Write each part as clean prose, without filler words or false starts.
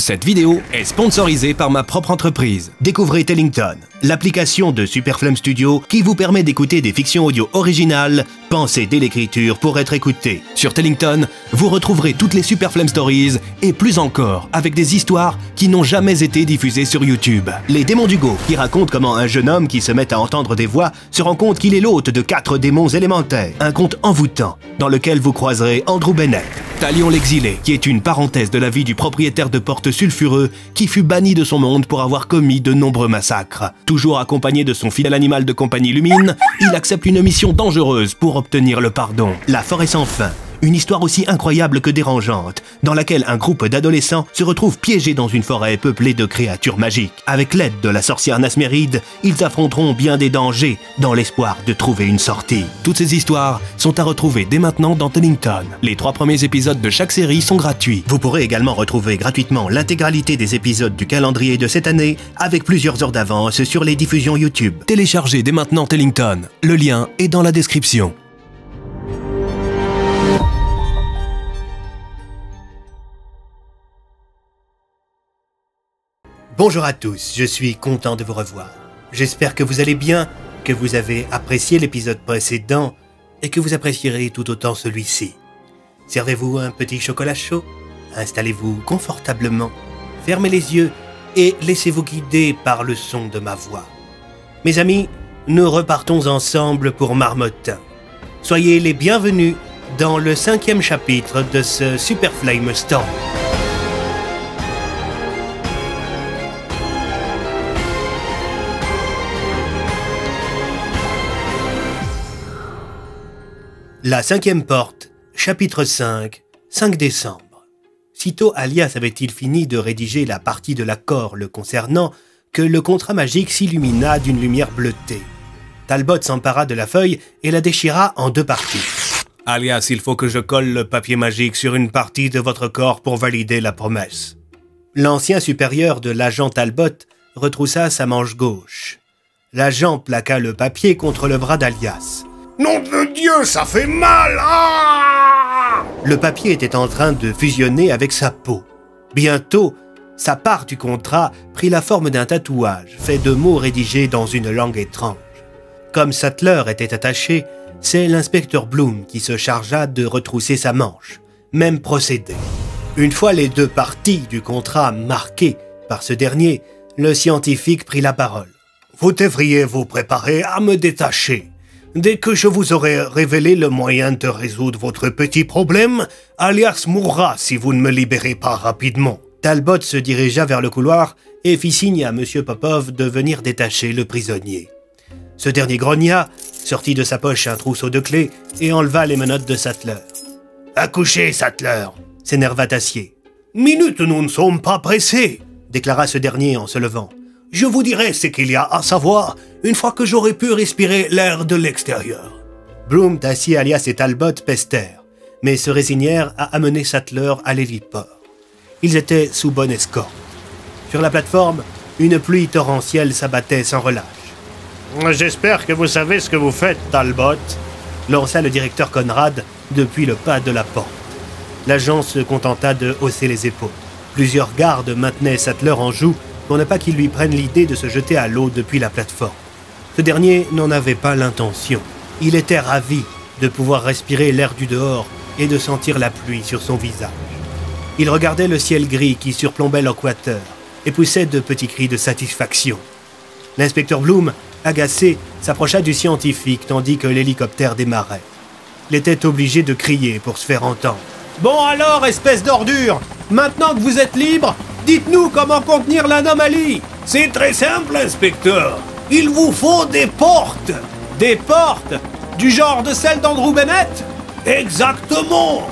Cette vidéo est sponsorisée par ma propre entreprise. Découvrez Tellington, l'application de Superflame Studio qui vous permet d'écouter des fictions audio originales, pensées dès l'écriture pour être écoutées. Sur Tellington, vous retrouverez toutes les Superflame Stories et plus encore, avec des histoires qui n'ont jamais été diffusées sur YouTube. Les démons d'Hugo, qui racontent comment un jeune homme qui se met à entendre des voix se rend compte qu'il est l'hôte de 4 démons élémentaires. Un conte envoûtant, dans lequel vous croiserez Andrew Bennett. Talion l'exilé, qui est une parenthèse de la vie du propriétaire de porte sulfureux qui fut banni de son monde pour avoir commis de nombreux massacres. Toujours accompagné de son fidèle animal de compagnie Lumine, il accepte une mission dangereuse pour obtenir le pardon. La forêt sans fin. Une histoire aussi incroyable que dérangeante, dans laquelle un groupe d'adolescents se retrouve piégé dans une forêt peuplée de créatures magiques. Avec l'aide de la sorcière Nasméride, ils affronteront bien des dangers, dans l'espoir de trouver une sortie. Toutes ces histoires sont à retrouver dès maintenant dans Tellington. Les 3 premiers épisodes de chaque série sont gratuits. Vous pourrez également retrouver gratuitement l'intégralité des épisodes du calendrier de cette année, avec plusieurs heures d'avance sur les diffusions YouTube. Téléchargez dès maintenant Tellington. Le lien est dans la description. Bonjour à tous, je suis content de vous revoir. J'espère que vous allez bien, que vous avez apprécié l'épisode précédent et que vous apprécierez tout autant celui-ci. Servez-vous un petit chocolat chaud, installez-vous confortablement, fermez les yeux et laissez-vous guider par le son de ma voix. Mes amis, nous repartons ensemble pour Marmottin. Soyez les bienvenus dans le 5e chapitre de ce Superflame Story. La 5e porte, chapitre 5, 5 décembre. Sitôt Alias avait-il fini de rédiger la partie de l'accord le concernant que le contrat magique s'illumina d'une lumière bleutée. Talbot s'empara de la feuille et la déchira en 2 parties. « Alias, il faut que je colle le papier magique sur une partie de votre corps pour valider la promesse. » L'ancien supérieur de l'agent Talbot retroussa sa manche gauche. L'agent plaqua le papier contre le bras d'Alias. Nom de Dieu, ça fait mal! Ah! Le papier était en train de fusionner avec sa peau. Bientôt, sa part du contrat prit la forme d'un tatouage fait de mots rédigés dans une langue étrange. Comme Sattler était attaché, c'est l'inspecteur Bloom qui se chargea de retrousser sa manche. Même procédé. Une fois les 2 parties du contrat marquées par ce dernier, le scientifique prit la parole. « Vous devriez vous préparer à me détacher. Dès que je vous aurai révélé le moyen de résoudre votre petit problème, Alias mourra si vous ne me libérez pas rapidement. » Talbot se dirigea vers le couloir et fit signe à M. Popov de venir détacher le prisonnier. Ce dernier grogna, sortit de sa poche un trousseau de clés et enleva les menottes de Sattler. « Accouchez, Sattler !» s'énerva Tassier. « Minute, nous ne sommes pas pressés !» déclara ce dernier en se levant. Je vous dirai ce qu'il y a à savoir une fois que j'aurai pu respirer l'air de l'extérieur. » Bloom, Tassier, Alias et Talbot pestèrent, mais se résignèrent à amener Sattler à l'héliport. Ils étaient sous bonne escorte. Sur la plateforme, une pluie torrentielle s'abattait sans relâche. « J'espère que vous savez ce que vous faites, Talbot », lança le directeur Conrad depuis le pas de la porte. L'agent se contenta de hausser les épaules. Plusieurs gardes maintenaient Sattler en joue pour ne pas qu'il lui prenne l'idée de se jeter à l'eau depuis la plateforme. Ce dernier n'en avait pas l'intention. Il était ravi de pouvoir respirer l'air du dehors et de sentir la pluie sur son visage. Il regardait le ciel gris qui surplombait l'Équateur et poussait de petits cris de satisfaction. L'inspecteur Bloom, agacé, s'approcha du scientifique tandis que l'hélicoptère démarrait. Il était obligé de crier pour se faire entendre. « Bon alors, espèce d'ordure! Maintenant que vous êtes libre, dites-nous comment contenir l'anomalie !»« C'est très simple, inspecteur. Il vous faut des portes. »« Des portes? Du genre de celles d'Andrew Bennett ?»« Exactement.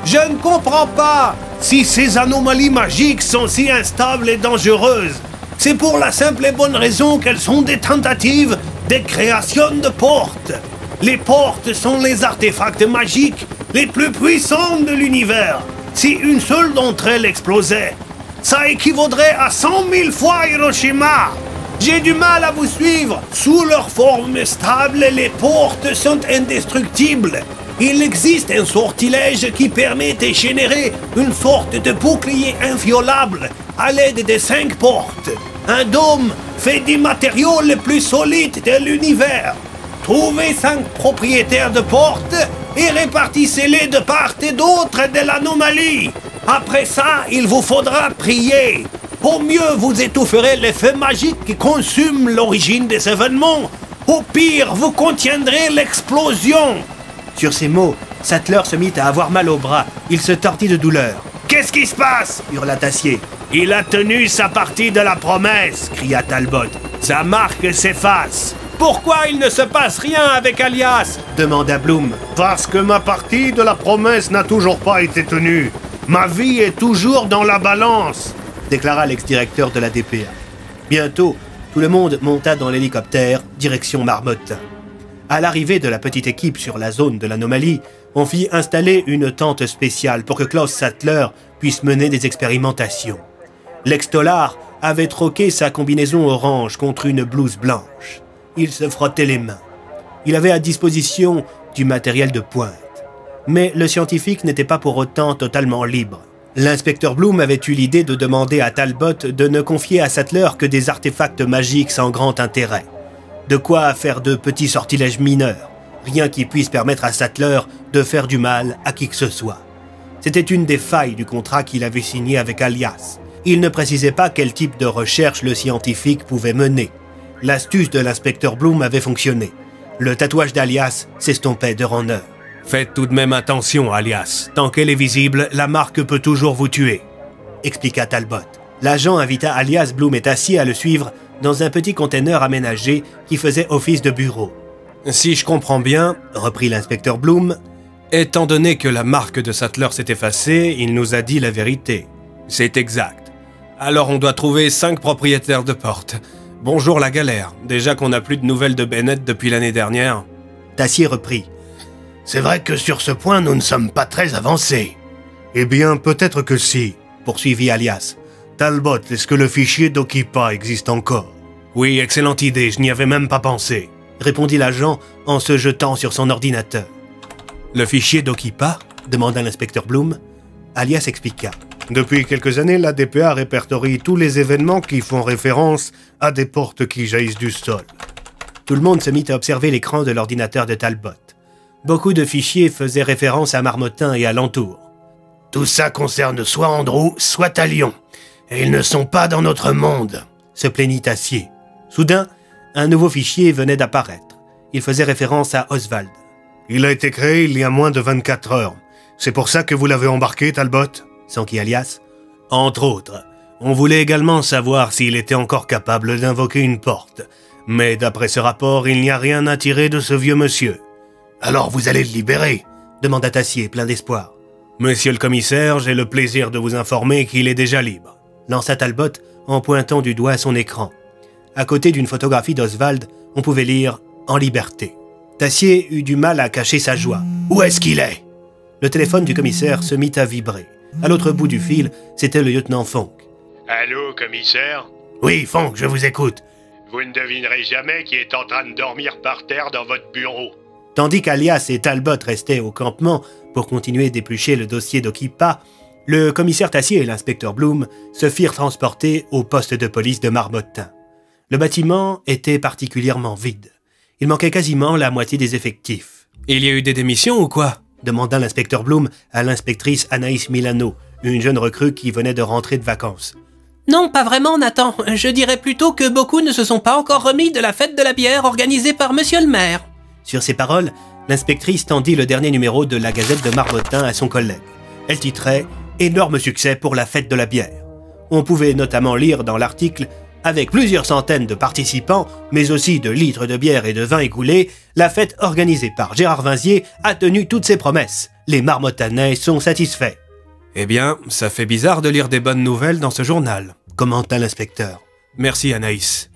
Je ne comprends pas. Si ces anomalies magiques sont si instables et dangereuses, c'est pour la simple et bonne raison qu'elles sont des tentatives de création de portes. Les portes sont les artefacts magiques les plus puissants de l'univers. Si une seule d'entre elles explosait, ça équivaudrait à 100 000 fois Hiroshima. J'ai du mal à vous suivre. Sous leur forme stable, les portes sont indestructibles. Il existe un sortilège qui permet de générer une sorte de bouclier inviolable à l'aide des 5 portes. Un dôme fait des matériaux les plus solides de l'univers. Trouvez 5 propriétaires de portes et répartissez-les de part et d'autre de l'anomalie. Après ça, il vous faudra prier. Au mieux, vous étoufferez l'effet magique qui consume l'origine des événements. Au pire, vous contiendrez l'explosion. Sur ces mots, Sattler se mit à avoir mal au bras. Il se tordit de douleur. « Qu'est-ce qui se passe » hurla Tassier. « Il a tenu sa partie de la promesse » cria Talbot. « Sa marque s'efface. »« Pourquoi il ne se passe rien avec Alias » demanda Bloom. « Parce que ma partie de la promesse n'a toujours pas été tenue. Ma vie est toujours dans la balance » déclara l'ex-directeur de la DPA. Bientôt, tout le monde monta dans l'hélicoptère, direction Marmottin. À l'arrivée de la petite équipe sur la zone de l'anomalie, on fit installer une tente spéciale pour que Klaus Sattler puisse mener des expérimentations. L'ex-Tolar avait troqué sa combinaison orange contre une blouse blanche. Il se frottait les mains. Il avait à disposition du matériel de pointe. Mais le scientifique n'était pas pour autant totalement libre. L'inspecteur Bloom avait eu l'idée de demander à Talbot de ne confier à Sattler que des artefacts magiques sans grand intérêt. De quoi faire de petits sortilèges mineurs, rien qui puisse permettre à Sattler de faire du mal à qui que ce soit. C'était une des failles du contrat qu'il avait signé avec Alias. Il ne précisait pas quel type de recherche le scientifique pouvait mener. L'astuce de l'inspecteur Bloom avait fonctionné. Le tatouage d'Alias s'estompait d'heure en heure. Faites tout de même attention, Alias. Tant qu'elle est visible, la marque peut toujours vous tuer, expliqua Talbot. L'agent invita Alias, Bloom et Tassier à le suivre dans un petit conteneur aménagé qui faisait office de bureau. Si je comprends bien, reprit l'inspecteur Bloom, étant donné que la marque de Sattler s'est effacée, il nous a dit la vérité. C'est exact. Alors on doit trouver 5 propriétaires de portes. Bonjour la galère, déjà qu'on n'a plus de nouvelles de Bennett depuis l'année dernière. Tassier reprit. C'est vrai que sur ce point, nous ne sommes pas très avancés. Eh bien, peut-être que si, poursuivit Alias. Talbot, est-ce que le fichier d'Okipa existe encore? Oui, excellente idée, je n'y avais même pas pensé, répondit l'agent en se jetant sur son ordinateur. Le fichier d'Okipa? demanda l'inspecteur Bloom. Alias expliqua. Depuis quelques années, la DPA répertorie tous les événements qui font référence à des portes qui jaillissent du sol. Tout le monde se mit à observer l'écran de l'ordinateur de Talbot. Beaucoup de fichiers faisaient référence à Marmottin et alentour. Tout ça concerne soit Andrew, soit Talion. Et ils ne sont pas dans notre monde, se plaignit Tassier. Soudain, un nouveau fichier venait d'apparaître. Il faisait référence à Oswald. Il a été créé il y a moins de 24 heures. C'est pour ça que vous l'avez embarqué, Talbot? S'enquit Alias. Entre autres. On voulait également savoir s'il était encore capable d'invoquer une porte. Mais d'après ce rapport, il n'y a rien à tirer de ce vieux monsieur. Alors vous allez le libérer? Demanda Tassier, plein d'espoir. Monsieur le commissaire, j'ai le plaisir de vous informer qu'il est déjà libre, lança Talbot en pointant du doigt son écran. À côté d'une photographie d'Oswald, on pouvait lire « En liberté ». Tassier eut du mal à cacher sa joie. « Où est-ce qu'il est ?» Le téléphone du commissaire se mit à vibrer. À l'autre bout du fil, c'était le lieutenant Fonck. « Allô, commissaire ?»« Oui, Fonck, je vous écoute. »« Vous ne devinerez jamais qui est en train de dormir par terre dans votre bureau. » Tandis qu'Alias et Talbot restaient au campement pour continuer d'éplucher le dossier d'Okipa, le commissaire Tassier et l'inspecteur Bloom se firent transporter au poste de police de Marmottin. Le bâtiment était particulièrement vide. Il manquait quasiment la moitié des effectifs. « Il y a eu des démissions ou quoi ?» demanda l'inspecteur Bloom à l'inspectrice Anaïs Milano, une jeune recrue qui venait de rentrer de vacances. « Non, pas vraiment, Nathan. Je dirais plutôt que beaucoup ne se sont pas encore remis de la fête de la bière organisée par monsieur le maire. » Sur ces paroles, l'inspectrice tendit le dernier numéro de la Gazette de Marmottin à son collègue. Elle titrait « Énorme succès pour la fête de la bière ». On pouvait notamment lire dans l'article « Avec plusieurs centaines de participants, mais aussi de litres de bière et de vin écoulés, la fête organisée par Gérard Vinzier a tenu toutes ses promesses. Les Marmottanais sont satisfaits. » Eh bien, ça fait bizarre de lire des bonnes nouvelles dans ce journal, commenta l'inspecteur. Merci Anaïs.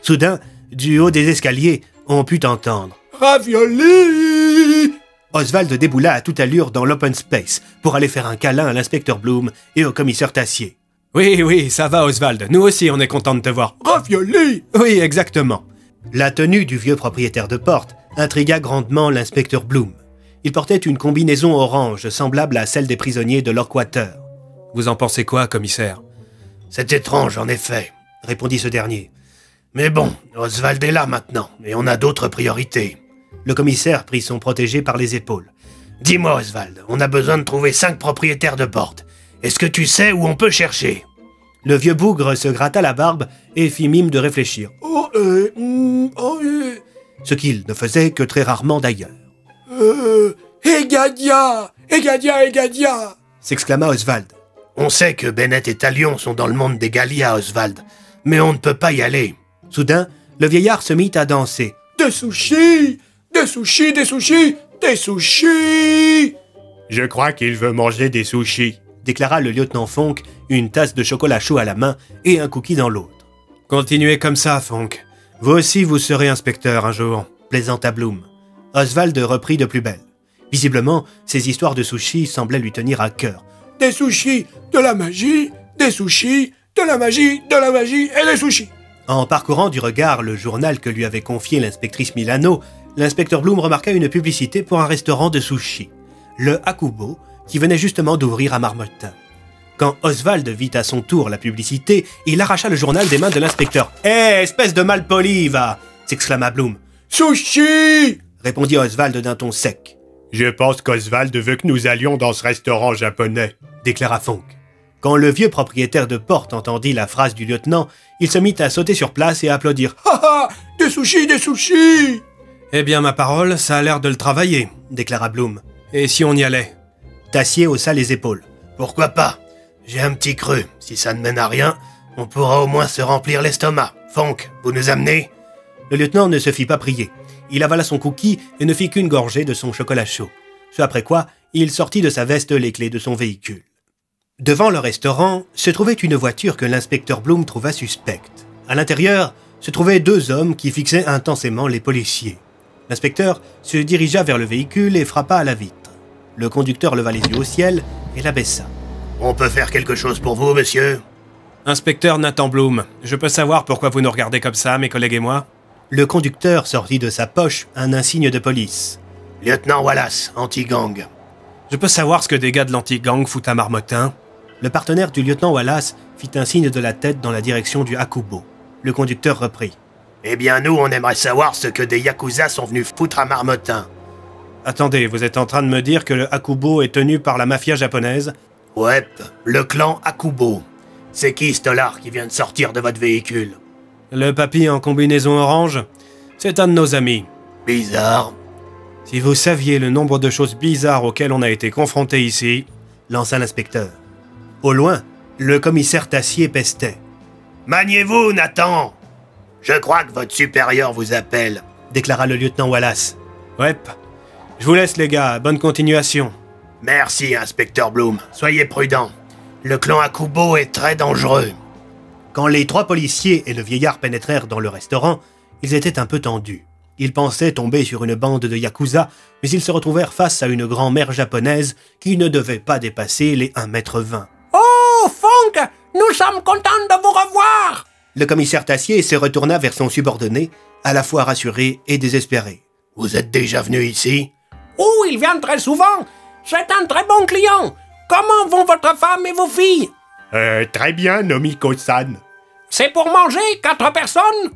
Soudain, du haut des escaliers, on put entendre Ravioli! Oswald déboula à toute allure dans l'open space pour aller faire un câlin à l'inspecteur Bloom et au commissaire Tassier. Oui, ça va Oswald, nous aussi on est content de te voir. Ravioli! Oui, exactement. La tenue du vieux propriétaire de porte intrigua grandement l'inspecteur Bloom. Il portait une combinaison orange semblable à celle des prisonniers de Lockwater. Vous en pensez quoi, commissaire? C'est étrange, en effet, répondit ce dernier. Mais bon, Oswald est là maintenant, et on a d'autres priorités. Le commissaire prit son protégé par les épaules. Dis-moi, Oswald, on a besoin de trouver 5 propriétaires de portes. Est-ce que tu sais où on peut chercher? Le vieux bougre se gratta la barbe et fit mime de réfléchir. Ce qu'il ne faisait que très rarement d'ailleurs. Egadia S'exclama Oswald. On sait que Bennett et Talion sont dans le monde des Gallia, Oswald, mais on ne peut pas y aller. Soudain, le vieillard se mit à danser. Des sushis! Des sushis, des sushis, des sushis! Je crois qu'il veut manger des sushis, déclara le lieutenant Fonk, une tasse de chocolat chaud à la main et un cookie dans l'autre. Continuez comme ça, Fonk. Vous aussi, vous serez inspecteur un jour, plaisanta Bloom. Oswald reprit de plus belle. Visiblement, ces histoires de sushis semblaient lui tenir à cœur. Des sushis, de la magie, des sushis, de la magie et des sushis. En parcourant du regard le journal que lui avait confié l'inspectrice Milano, l'inspecteur Bloom remarqua une publicité pour un restaurant de sushis, le Akubo, qui venait justement d'ouvrir à Marmottin. Quand Oswald vit à son tour la publicité, il arracha le journal des mains de l'inspecteur. « Hé, espèce de malpoli, va !» s'exclama Bloom. « Sushi !» répondit Oswald d'un ton sec. « Je pense qu'Oswald veut que nous allions dans ce restaurant japonais, » déclara Fonk. Quand le vieux propriétaire de porte entendit la phrase du lieutenant, il se mit à sauter sur place et à applaudir. « Ha ha! Des sushis, des sushis !»« Eh bien, ma parole, ça a l'air de le travailler, » déclara Bloom. « Et si on y allait ?» Tassier haussa les épaules. « Pourquoi pas? J'ai un petit creux. Si ça ne mène à rien, on pourra au moins se remplir l'estomac. Fonk, vous nous amenez ?» Le lieutenant ne se fit pas prier. Il avala son cookie et ne fit qu'une gorgée de son chocolat chaud. Ce après quoi, il sortit de sa veste les clés de son véhicule. Devant le restaurant se trouvait une voiture que l'inspecteur Bloom trouva suspecte. À l'intérieur se trouvaient 2 hommes qui fixaient intensément les policiers. L'inspecteur se dirigea vers le véhicule et frappa à la vitre. Le conducteur leva les yeux au ciel et la baissa. « On peut faire quelque chose pour vous, monsieur ?» « Inspecteur Nathan Bloom, je peux savoir pourquoi vous nous regardez comme ça, mes collègues et moi ?» Le conducteur sortit de sa poche un insigne de police. « Lieutenant Wallace, anti-gang. »« Je peux savoir ce que des gars de l'anti-gang foutent à Marmottin ?» Le partenaire du lieutenant Wallace fit un signe de la tête dans la direction du Akubo. Le conducteur reprit. « Eh bien, nous, on aimerait savoir ce que des Yakuza sont venus foutre à Marmottin. »« Attendez, vous êtes en train de me dire que le Akubo est tenu par la mafia japonaise ?»« Ouais, le clan Akubo. C'est qui ce tolard qui vient de sortir de votre véhicule ?»« Le papy en combinaison orange, c'est un de nos amis. »« Bizarre. »« Si vous saviez le nombre de choses bizarres auxquelles on a été confrontés ici, » lança l'inspecteur. Au loin, le commissaire Tassier pestait. « Maniez-vous, Nathan !»« Je crois que votre supérieur vous appelle, » déclara le lieutenant Wallace. « Ouais, je vous laisse les gars, bonne continuation. »« Merci, inspecteur Bloom, soyez prudent. Le clan Akubo est très dangereux. » Quand les 3 policiers et le vieillard pénétrèrent dans le restaurant, ils étaient un peu tendus. Ils pensaient tomber sur une bande de Yakuza, mais ils se retrouvèrent face à une grand-mère japonaise qui ne devait pas dépasser les 1,20 m. Oh, Fonk, nous sommes contents de vous revoir! Le commissaire Tassier se retourna vers son subordonné, à la fois rassuré et désespéré. « Vous êtes déjà venu ici? »« Oh, il vient très souvent. C'est un très bon client. Comment vont votre femme et vos filles? » Très bien, Nomiko-san. »« C'est pour manger 4 personnes? »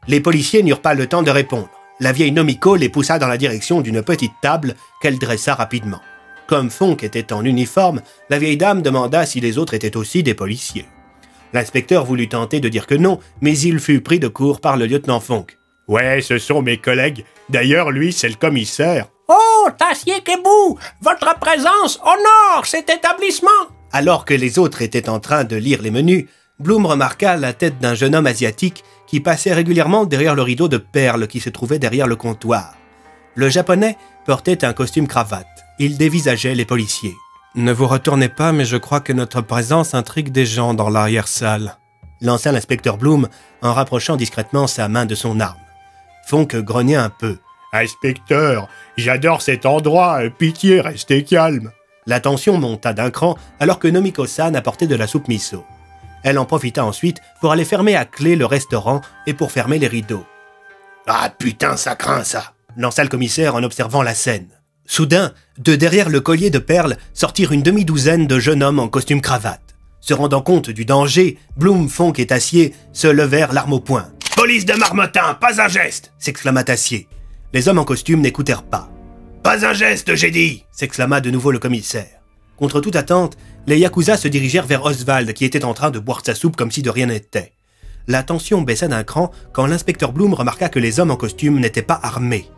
Les policiers n'eurent pas le temps de répondre. La vieille Nomiko les poussa dans la direction d'une petite table qu'elle dressa rapidement. Comme Fonk était en uniforme, la vieille dame demanda si les autres étaient aussi des policiers. L'inspecteur voulut tenter de dire que non, mais il fut pris de court par le lieutenant Fonk. « Ouais, ce sont mes collègues. D'ailleurs, lui, c'est le commissaire. »« Oh, Tassier Kebou, votre présence honore cet établissement !» Alors que les autres étaient en train de lire les menus, Bloom remarqua la tête d'un jeune homme asiatique qui passait régulièrement derrière le rideau de perles qui se trouvait derrière le comptoir. Le japonais portait un costume cravate. Il dévisageait les policiers. « Ne vous retournez pas, mais je crois que notre présence intrigue des gens dans l'arrière-salle. » lança l'inspecteur Bloom en rapprochant discrètement sa main de son arme. Fonk grogna un peu. « Inspecteur, j'adore cet endroit, pitié, restez calme. » La tension monta d'un cran alors que Nomiko-san apportait de la soupe miso. Elle en profita ensuite pour aller fermer à clé le restaurant et pour fermer les rideaux. « Ah putain, ça craint ça !» lança le commissaire en observant la scène. Soudain, de derrière le collier de perles sortirent une demi-douzaine de jeunes hommes en costume cravate. Se rendant compte du danger, Bloom, Fonk et Tassier se levèrent l'arme au poing. « Police de Marmottin, pas un geste !» s'exclama Tassier. Les hommes en costume n'écoutèrent pas. « Pas un geste, j'ai dit !» s'exclama de nouveau le commissaire. Contre toute attente, les Yakuza se dirigèrent vers Oswald qui était en train de boire sa soupe comme si de rien n'était. La tension baissa d'un cran quand l'inspecteur Bloom remarqua que les hommes en costume n'étaient pas armés.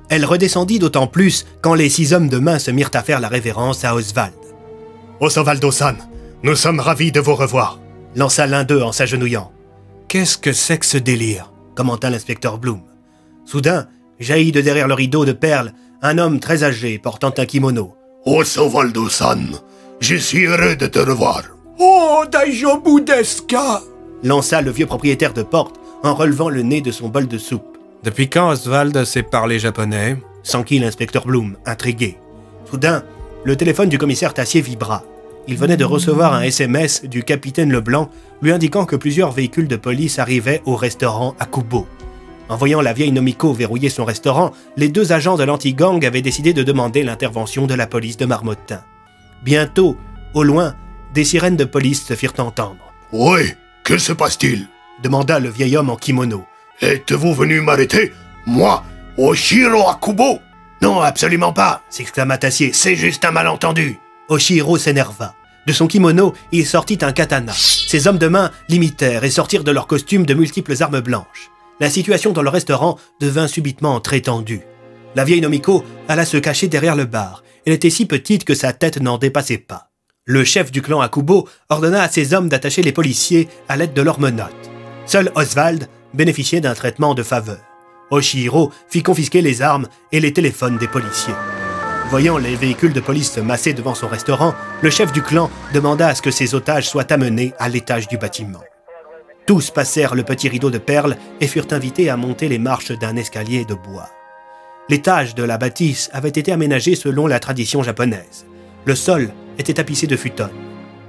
Elle redescendit d'autant plus quand les 6 hommes de main se mirent à faire la révérence à Oswald. « Oswaldo-san, nous sommes ravis de vous revoir !» lança l'un d'eux en s'agenouillant. « Qu'est-ce que c'est que ce délire ?» commenta l'inspecteur Bloom. Soudain, jaillit de derrière le rideau de perles un homme très âgé portant un kimono. « Oswaldo-san, je suis heureux de te revoir !»« Oh, Daijobu desu ka ?» lança le vieux propriétaire de porte en relevant le nez de son bol de soupe. « Depuis quand Oswald sait parler japonais ?» s'enquit l'inspecteur Bloom, intrigué. Soudain, le téléphone du commissaire Tassier vibra. Il venait de recevoir un SMS du capitaine Leblanc lui indiquant que plusieurs véhicules de police arrivaient au restaurant Akubo. En voyant la vieille Nomiko verrouiller son restaurant, les 2 agents de l'anti-gang avaient décidé de demander l'intervention de la police de Marmottin. Bientôt, au loin, des sirènes de police se firent entendre. « Oui, que se passe-t-il » demanda le vieil homme en kimono. « Êtes-vous venu m'arrêter, moi, Oshiro Akubo ?»« Non, absolument pas !» s'exclama Tassier. « C'est juste un malentendu !» Oshiro s'énerva. De son kimono, il sortit un katana. Ses hommes de main l'imitèrent et sortirent de leurs costumes de multiples armes blanches. La situation dans le restaurant devint subitement très tendue. La vieille Nomiko alla se cacher derrière le bar. Elle était si petite que sa tête n'en dépassait pas. Le chef du clan Akubo ordonna à ses hommes d'attacher les policiers à l'aide de leurs menottes. Seul Oswald bénéficiait d'un traitement de faveur. Oshiro fit confisquer les armes et les téléphones des policiers. Voyant les véhicules de police se masser devant son restaurant, le chef du clan demanda à ce que ses otages soient amenés à l'étage du bâtiment. Tous passèrent le petit rideau de perles et furent invités à monter les marches d'un escalier de bois. L'étage de la bâtisse avait été aménagé selon la tradition japonaise. Le sol était tapissé de futon.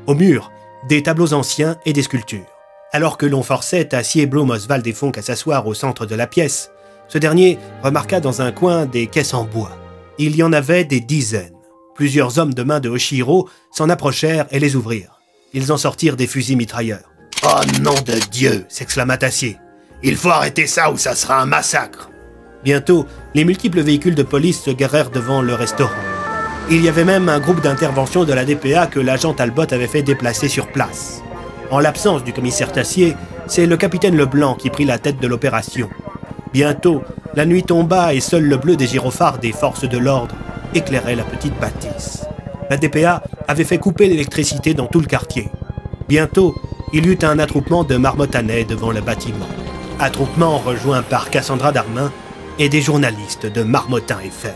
Au mur, des tableaux anciens et des sculptures. Alors que l'on forçait Tassier, Bloom, Oswald et Fonk à s'asseoir au centre de la pièce, ce dernier remarqua dans un coin des caisses en bois. Il y en avait des dizaines. Plusieurs hommes de main de Oshiro s'en approchèrent et les ouvrirent. Ils en sortirent des fusils mitrailleurs. « Oh nom de Dieu !» s'exclama Tassier. « Il faut arrêter ça ou ça sera un massacre !» Bientôt, les multiples véhicules de police se garèrent devant le restaurant. Il y avait même un groupe d'intervention de la DPA que l'agent Talbot avait fait déplacer sur place. En l'absence du commissaire Tassier, c'est le capitaine Leblanc qui prit la tête de l'opération. Bientôt, la nuit tomba et seul le bleu des gyrophares des forces de l'ordre éclairait la petite bâtisse. La DPA avait fait couper l'électricité dans tout le quartier. Bientôt, il y eut un attroupement de Marmottanais devant le bâtiment. Attroupement rejoint par Cassandra Darmin et des journalistes de Marmottin FM.